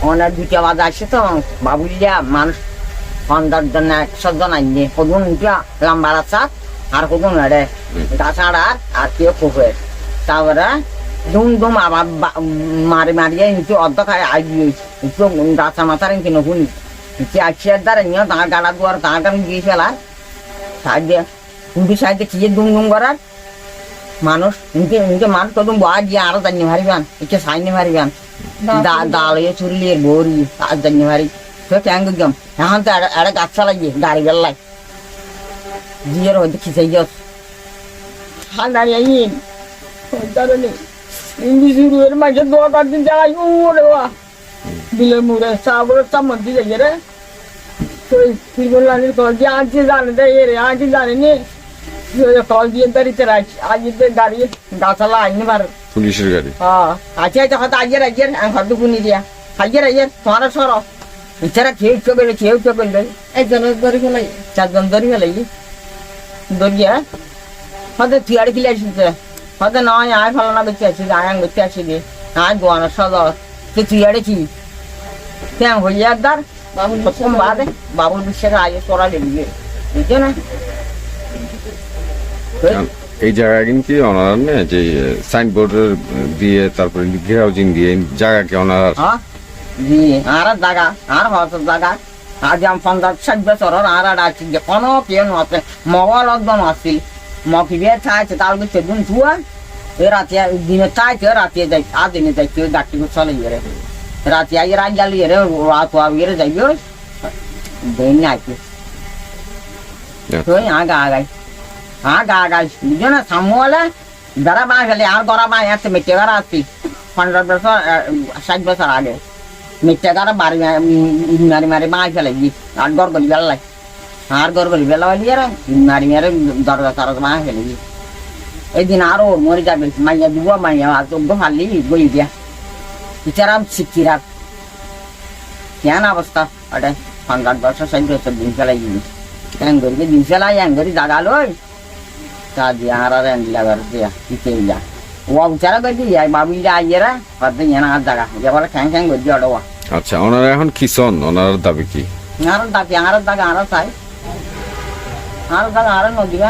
অনেক 2টা বাজে আসে তো বাবুলিয়া মানুষ 50 জন 100 জন আইনে কদুন উঠা লাম্বার আছে আর কদুন এড়ে তাছাড়া আর কেউ খুবে তারপরে দুম আবার মারিয়ে নিচে অর্ধ খায় আইয়ে একটু গাছা মাথার কিনে শুনি আসিয়ার দ্বারা নিয়ে তাঁর গাড়া দুয়ার তাঁর গান গিয়ে ফেলা সাইডে কিন্তু সাইডে কি দুম করার মানুষ ইনকে মানুষ কদম বয়া গিয়ে আরো জানি মারিবান একে সাইনে মারিবান দালিয়ে চুরলিয়ে বড়ি আর জানি মারি তো ক্যাং গম এখন তো একটা গাছ চালাইয়ে গাড়ি বেল্লাই জিয়ের হয়তো খিচাই গেছ হ্যাঁ দাঁড়িয়ে আইন দাঁড়ানি ইংলিশের মাঝে 2-4 দিন যাই ওরে বা বিলে মুড়ে চাবড়ে চামচ দিয়ে যাই রে তুই কি বললাম তো যে আজ জানে রে রে আজ জানে নি কল দিয়ে দাঁড়িয়ে রাখছি আজ গাড়ি গাছালা আইনি বার পুলিশের গাড়ি হ্যাঁ আচ্ছা আচ্ছা হয়তো আজের আমি ঘর দুপুনি দিয়া আজের তোমার সর ইচ্ছারা খেয়ে করলে 1 জন ধরে ফেলাই 4 জন ধরে ফেলাই ধরিয়া হয়তো তুই আর খেলে আসিস হয়তো নয় আয় ফলানা বেঁচে আসি আয়াং বেঁচে আসি গে আয় গোয়ানোর সদর তুই আরে কি কেন হইয়া একদার বাবুল বাদে বাবুল বিশ্বের আগে তোরা লেগে বুঝছো না এই জায়গা কিন্তু ওনার না যে সাইনবোর্ড দিয়ে তারপরে হাউজিং দিয়ে জায়গাকে ওনার জি আর জায়গা আর হয়তো জায়গা আজ আমি 50-60 বছর আর আছি যে কোনো কেউ আছে মগল একদম আসছিল মফিবে চাইছে তার কিছু দিন ছুয়া এ রাতে দিনে চাইছে রাতে যাই আর দিনে যাই কেউ ডাক্তি চলে গেলে রাতে আগে রাত জ্বালি রে রাত গেলে যাইবে দিন আইছে তুই আগাই বুঝো না সামুয়ালে যারা বাঁ গেলে আর গড়া বাঁ আছে মেটে গাড়া আসছি 50 বছর 60 বছর আগে মেটে গাড়া মারি বাঁ ফেলে গি আর গড় গলি বেলাই আর গড় গলি বেলা হলি আর মারি দরজা তারজা বাঁ ফেলে গি এই দিন আরো মরে যাবে মাইয়া দিব মাইয়া আর তো হালি বই দিয়া বিচারাম শিক্ষিরা কেন অবস্থা ওটা 50 বছর 60 বছর দিন ফেলাই গি এঙ্গরি দিন ফেলাই এঙ্গরি জাগা লই তা দিয়া আর এন্ডিলা দিয়া কিতে যা ও বিচারা করি যাই বাবুইরা আইয়েরা পাতে জানা জায়গা যে বলে খ্যাং গজি অডওয়া আচ্ছা ওনারা এখন কি সন ওনার দাবি কি আর দাবি আর জায়গা আর চাই আর জায়গা আর নদী না